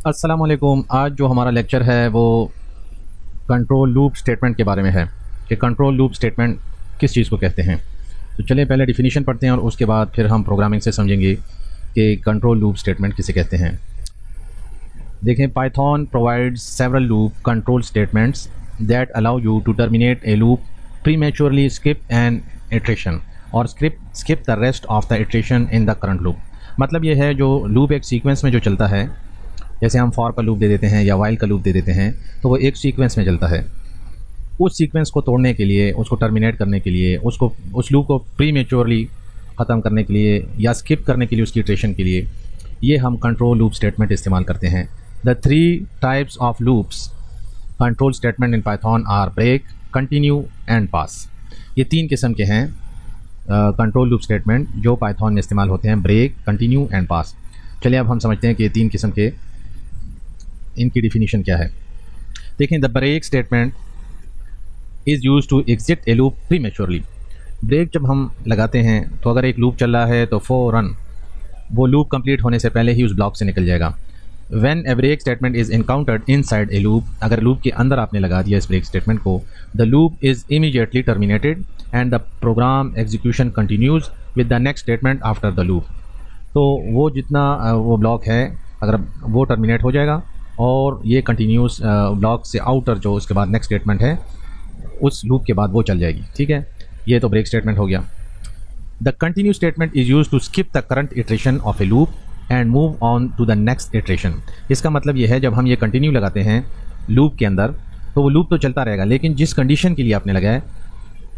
अस्सलाम वालेकुम। आज जो हमारा लेक्चर है वो कंट्रोल लूप स्टेटमेंट के बारे में है कि कंट्रोल लूप स्टेटमेंट किस चीज़ को कहते हैं। तो चलिए पहले डिफिनीशन पढ़ते हैं और उसके बाद फिर हम प्रोग्रामिंग से समझेंगे कि कंट्रोल लूप स्टेटमेंट किसे कहते हैं। देखें, Python provides several loop control statements that allow you to terminate a loop prematurely, skip an iteration और skip the rest of the iteration in the current loop. मतलब ये है, जो लूप एक सीक्वेंस में जो चलता है, जैसे हम फॉर का लूप दे देते हैं या वाइल का लूप दे देते हैं, तो वो एक सीक्वेंस में चलता है। उस सीक्वेंस को तोड़ने के लिए, उसको टर्मिनेट करने के लिए, उस लूप को प्रीमेच्योरली ख़त्म करने के लिए या स्किप करने के लिए, उसकी इटरेशन के लिए, ये हम कंट्रोल लूप स्टेटमेंट इस्तेमाल करते हैं। The 3 types of loops control statement in Python are break, continue and pass. ये 3 किस्म के हैं कंट्रोल लूप स्टेटमेंट जो पाइथन में इस्तेमाल होते हैं, ब्रेक, कंटिन्यू एंड पास। चलिए अब हम समझते हैं कि ये 3 किस्म के इनकी डिफिनीशन क्या है। देखें, the break statement is use to exit a loop prematurely. Break जब हम लगाते हैं तो अगर एक लूप चल रहा है तो फौरन वो लूप कंप्लीट होने से पहले ही उस ब्लॉक से निकल जाएगा। When a break statement is encountered inside a loop, अगर लूप के अंदर आपने लगा दिया इस ब्रेक स्टेटमेंट को, the loop is immediately terminated and the program execution continues with the next statement after the loop. तो वो जितना वो ब्लॉक है, अगर वो टर्मिनेट हो जाएगा और ये कंटिन्यूस ब्लॉक से आउटर जो उसके बाद नेक्स्ट स्टेटमेंट है, उस लूप के बाद वो चल जाएगी। ठीक है, ये तो ब्रेक स्टेटमेंट हो गया। The continue statement is use to skip the current iteration of a loop and move on to the next iteration. इसका मतलब ये है, जब हम ये कंटिन्यू लगाते हैं लूप के अंदर तो वो लूप तो चलता रहेगा, लेकिन जिस कंडीशन के लिए आपने लगाया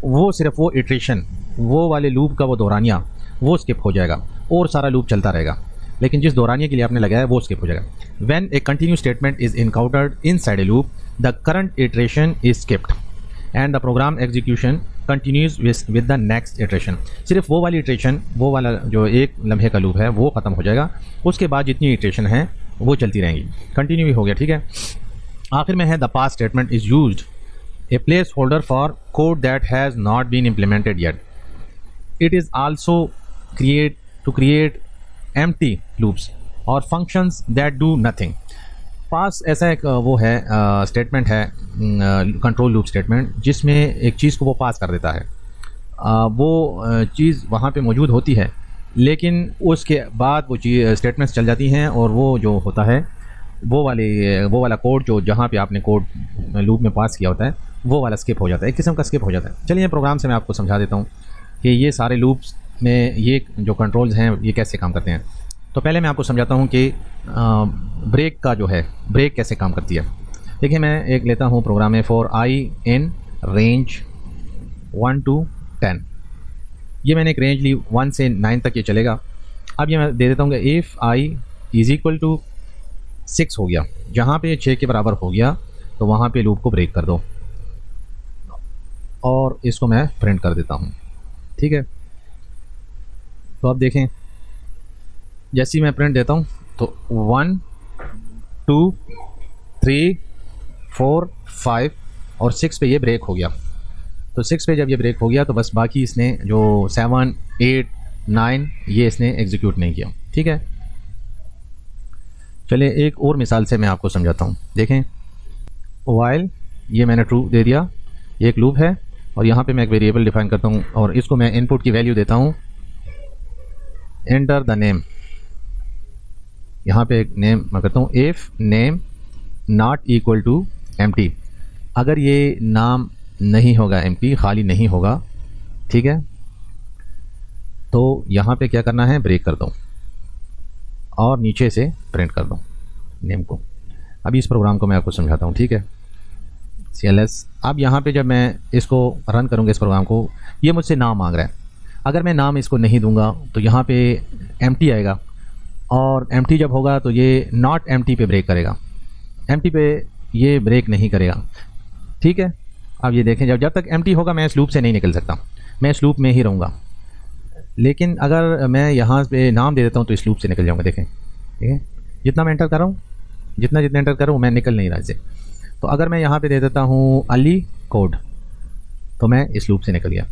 वो सिर्फ वो इटरेशन, वो वाले लूप का वो दौरानिया, वो स्किप हो जाएगा और सारा लूप चलता रहेगा। लेकिन जिस दौरानिए के लिए आपने लगाया वो स्किप हो जाएगा। When A continue statement is encountered inside a loop, the current iteration is skipped and the program execution continues with the next iteration. सिर्फ वो वाली इटरेशन, वो वाला जो एक लम्हे का लूप है वो ख़त्म हो जाएगा, उसके बाद जितनी इटरेशन है वो चलती रहेंगी। कंटिन्यू भी हो गया। ठीक है, आखिर में है the pass statement is used a place holder for code that has not been implemented yet. It is also create empty loops और functions that do nothing। Pass ऐसा एक वो है स्टेटमेंट है, कंट्रोल लूप स्टेटमेंट, जिसमें एक चीज़ को वो पास कर देता है। वो चीज़ वहाँ पे मौजूद होती है, लेकिन उसके बाद वो चीज़ स्टेटमेंट्स चल जाती हैं और वो जो होता है वो वाला कोड जो जहाँ पे आपने कोड लूप में पास किया होता है वो वाला स्किप हो जाता है, एक किस्म का स्किप हो जाता है। चलिए प्रोग्राम से मैं आपको समझा देता हूँ कि ये सारे लूप्स में ये जो कंट्रोल्स हैं ये कैसे काम करते हैं। तो पहले मैं आपको समझाता हूँ कि ब्रेक का जो है, ब्रेक कैसे काम करती है। देखिए, मैं एक लेता हूँ प्रोग्राम में, for I in range 1 to 10। ये मैंने एक रेंज ली 1 से 9 तक, ये चलेगा। अब ये मैं दे देता हूँ कि if I is equal to 6 हो गया, जहाँ पे 6 के बराबर हो गया तो वहाँ पे लूप को ब्रेक कर दो और इसको मैं प्रिंट कर देता हूँ। ठीक है, तो अब देखें, जैसे ही मैं प्रिंट देता हूँ तो 1 2 3 4 5 और 6 पे ये ब्रेक हो गया। तो 6 पे जब ये ब्रेक हो गया तो बस बाकी इसने जो 7 8 9 ये इसने एग्जीक्यूट नहीं किया। ठीक है, चलिए एक और मिसाल से मैं आपको समझाता हूँ। देखें, वाइल ये मैंने ट्रू दे दिया, ये एक लूप है और यहाँ पे मैं एक वेरिएबल डिफाइन करता हूँ और इसको मैं इनपुट की वैल्यू देता हूँ एंटर द नेम। यहाँ पे एक नेम मैं करता हूँ, if name not equal to empty. अगर ये नाम नहीं होगा, एम्प्टी खाली नहीं होगा, ठीक है, तो यहाँ पे क्या करना है, ब्रेक कर दो और नीचे से प्रिंट कर दो नेम को। अभी इस प्रोग्राम को मैं आपको समझाता हूँ। ठीक है, CLS। अब यहाँ पे जब मैं इसको रन करूँगा इस प्रोग्राम को, ये मुझसे नाम मांग रहा है। अगर मैं नाम इसको नहीं दूंगा तो यहाँ पे एम्प्टी आएगा और एम्प्टी जब होगा तो ये नॉट एम्प्टी पे ब्रेक करेगा, एम्प्टी पे ये ब्रेक नहीं करेगा। ठीक है, अब ये देखें, जब तक एम्प्टी होगा मैं इस लूप से नहीं निकल सकता, मैं इस लूप में ही रहूँगा। लेकिन अगर मैं यहाँ पे नाम दे देता हूँ तो इस लूप से निकल जाऊँगा। देखें, ठीक है, जितना मैं एंटर कर रहा हूँ, जितना एंटर कर रहा हूँ मैं निकल नहीं रहा इससे। तो अगर मैं यहाँ पे दे देता हूँ अली कोड तो मैं इस लूप से निकल गया।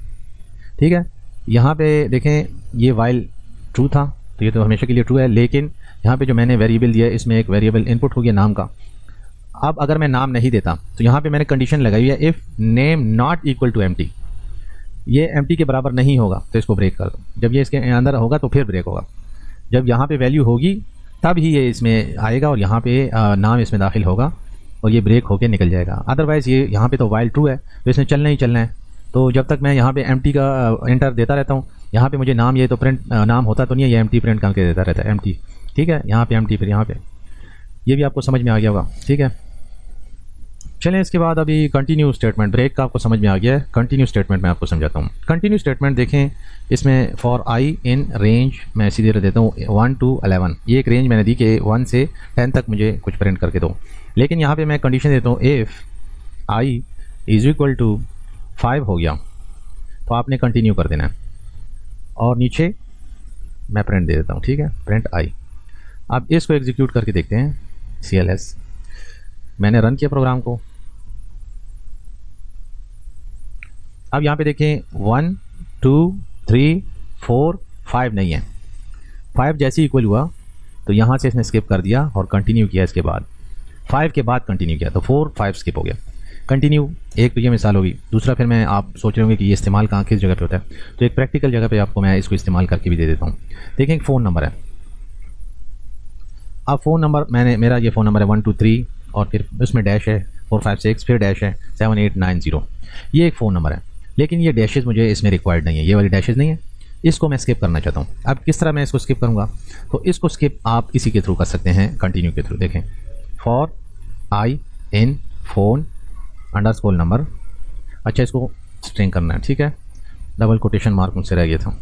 ठीक है, यहाँ पे देखें, ये वाइल ट्रू था तो ये तो हमेशा के लिए ट्रू है, लेकिन यहाँ पे जो मैंने वेरिएबल दिया है इसमें एक वेरिएबल इनपुट हो गया नाम का। अब अगर मैं नाम नहीं देता तो यहाँ पे मैंने कंडीशन लगाई है if name not equal to empty, ये एम्प्टी के बराबर नहीं होगा तो इसको ब्रेक कर दो। जब ये इसके अंदर होगा तो फिर ब्रेक होगा। जब यहाँ पे वैल्यू होगी तब ही ये इसमें आएगा और यहाँ पे नाम इसमें दाखिल होगा और ये ब्रेक होके निकल जाएगा। अदरवाइज़ ये यहाँ पे तो वाइल ट्रू है तो इसने चलना ही चलना है। तो जब तक मैं यहाँ पे एम्प्टी का एंटर देता रहता हूँ, यहाँ पे मुझे नाम, ये तो प्रिंट नाम होता तो नहीं है, ये एम्प्टी प्रिंट करके देता रहता है एम्प्टी। ठीक है, यहाँ पे एम्प्टी, फिर यहाँ पे, ये भी आपको समझ में आ गया होगा। ठीक है, चलें इसके बाद अभी कंटिन्यू स्टेटमेंट, ब्रेक का आपको समझ में आ गया है। कंटिन्यू स्टेटमेंट मैं आपको समझाता हूँ। कंटिन्यू स्टेटमेंट देखें, इसमें फॉर आई इन रेंज मैं सीधे देता हूँ 1 to 11। ये एक रेंज मैंने दी कि 1 से 10 तक मुझे कुछ प्रिंट करके दो, लेकिन यहाँ पे मैं कंडीशन देता हूँ if I is equal to 5 हो गया तो आपने कंटिन्यू कर देना है और नीचे मैं प्रिंट दे देता हूँ। ठीक है, प्रिंट आई। अब इसको एग्जीक्यूट करके देखते हैं। CLS मैंने रन किया प्रोग्राम को। अब यहाँ पे देखें 1 2 3 4 5 नहीं है। 5 जैसे इक्वल हुआ तो यहाँ से इसने स्किप कर दिया और कंटिन्यू किया। इसके बाद 5 के बाद कंटिन्यू किया तो 4 5 स्किप हो गया। कंटिन्यू एक तो ये मिसाल होगी। दूसरा फिर मैं आप सोच रहे होंगे कि ये इस्तेमाल कहाँ किस जगह पे होता है, तो एक प्रैक्टिकल जगह पे आपको मैं इसको इस्तेमाल करके भी दे देता हूँ। देखें एक फ़ोन नंबर है। अब फ़ोन नंबर मेरा ये फ़ोन नंबर है 1 2 3 और फिर उसमें डैश है 4 5 6, फिर डैश है 7 8 9 0। ये एक फ़ोन नंबर है, लेकिन ये डैशेज़ मुझे इसमें रिक्वायर्ड नहीं है, ये वाली डैशेज़ नहीं है। इसको मैं स्किप करना चाहता हूँ। अब किस तरह मैं इसको स्किप करूँगा, तो इसको स्किप आप इसी के थ्रू कर सकते हैं, कंटिन्यू के थ्रू। देखें for I in phone underscore number. अच्छा, इसको स्ट्रिंग करना है। ठीक है, डबल कोटेशन मार्क मुझसे रह गया था।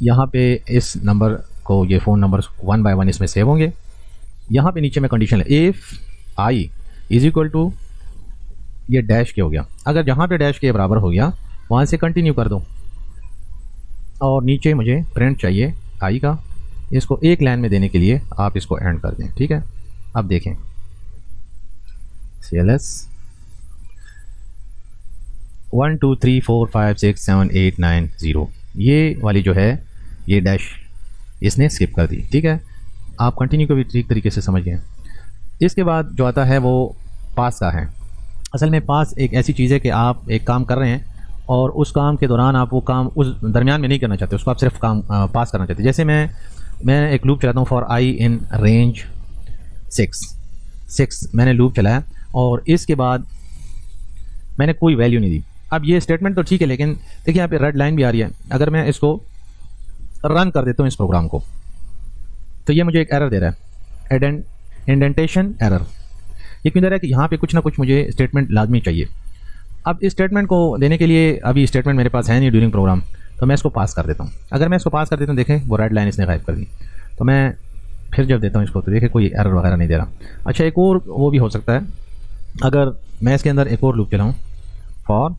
यहाँ पे इस नंबर को, ये फ़ोन नंबर 1 by 1 इसमें सेव होंगे। यहाँ पे नीचे में कंडीशन है if I is equal to, ये डैश के हो गया। अगर जहाँ पे डैश के बराबर हो गया वहाँ से कंटिन्यू कर दो और नीचे मुझे प्रिंट चाहिए आई का। इसको एक लाइन में देने के लिए आप इसको एंड कर दें। ठीक है, अब देखें CLS 1 2 3 4 5 6 7 8 9 0, ये वाली जो है ये डैश इसने स्किप कर दी। ठीक है, आप कंटिन्यू को भी ठीक तरीके से समझ गए। इसके बाद जो आता है वो पास का है। असल में पास एक ऐसी चीज़ है कि आप एक काम कर रहे हैं और उस काम के दौरान आप वो काम उस दरमियान में नहीं करना चाहते, उसको आप सिर्फ काम पास करना चाहते। जैसे मैं एक लूप चलाता हूँ फॉर आई इन रेंज 6 मैंने लूप चलाया और इसके बाद मैंने कोई वैल्यू नहीं दी। अब ये स्टेटमेंट तो ठीक है, लेकिन देखिए यहाँ पे रेड लाइन भी आ रही है। अगर मैं इसको रन कर देता हूँ इस प्रोग्राम को, तो ये मुझे एक एरर दे रहा है, इंडेंटेशन एरर। ये क्यों दे रहा है कि यहाँ पे कुछ ना कुछ मुझे स्टेटमेंट लाजमी चाहिए। अब इस स्टेटमेंट को देने के लिए अभी स्टेटमेंट मेरे पास है नहीं ड्यूरिंग प्रोग्राम, तो मैं इसको पास कर देता हूँ। अगर मैं इसको पास कर देता हूँ, देखें वो रेड लाइन इसने गायब कर दी। तो मैं फिर जब देता हूँ इसको तो देखें कोई एरर वगैरह नहीं दे रहा। अच्छा, एक और वो भी हो सकता है, अगर मैं इसके अंदर एक और लूप चलाऊँ फॉर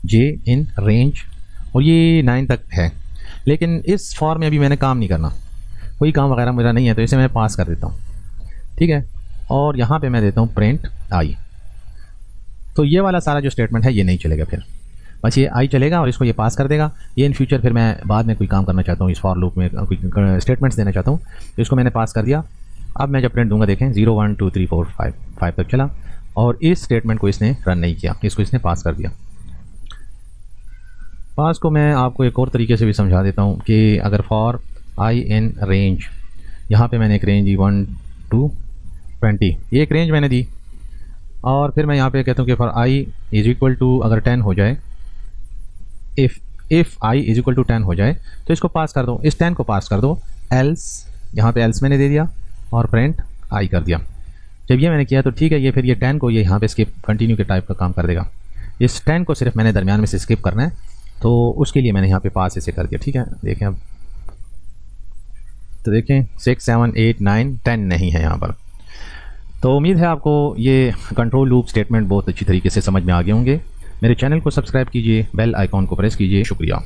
जे इन रेंज, और ये 9 तक है, लेकिन इस फॉर में अभी मैंने काम नहीं करना, कोई काम वगैरह मेरा नहीं है, तो इसे मैं पास कर देता हूँ। ठीक है, और यहाँ पे मैं देता हूँ प्रिंट आई। तो ये वाला सारा जो स्टेटमेंट है ये नहीं चलेगा, फिर बस ये आई चलेगा और इसको ये पास कर देगा। ये इन फ्यूचर फिर मैं बाद में कोई काम करना चाहता हूँ, इस फॉर लूप में कोई स्टेटमेंट्स देना चाहता हूँ, तो इसको मैंने पास कर दिया। अब मैं जब प्रिंट दूंगा, देखें 0 1 2 3 4 5 तक चला और इस स्टेटमेंट को इसने रन नहीं किया, इसको इसने पास कर दिया। पास को मैं आपको एक और तरीके से भी समझा देता हूँ कि अगर फॉर आई इन रेंज, यहाँ पे मैंने एक रेंज दी 1 to 20, ये एक रेंज मैंने दी, और फिर मैं यहाँ पे कहता हूँ कि for I is equal to, अगर 10 हो जाए, if I is equal to 10 हो जाए तो इसको पास कर दो, इस 10 को पास कर दो। एल्स, यहाँ पे एल्स मैंने दे दिया और प्रिंट आई कर दिया। जब ये मैंने किया तो ठीक है, ये फिर ये 10 को ये यहाँ पे स्किप कंटिन्यू के टाइप का काम कर देगा। इस 10 को सिर्फ मैंने दरमियान में से स्किप करना है, तो उसके लिए मैंने यहाँ पे पास इसे कर दिया। ठीक है, देखें अब तो देखें 6 7 8 9 10 नहीं है यहाँ पर। तो उम्मीद है आपको ये कंट्रोल लूप स्टेटमेंट बहुत अच्छी तरीके से समझ में आ गए होंगे। मेरे चैनल को सब्सक्राइब कीजिए, बेल आइकॉन को प्रेस कीजिए। शुक्रिया।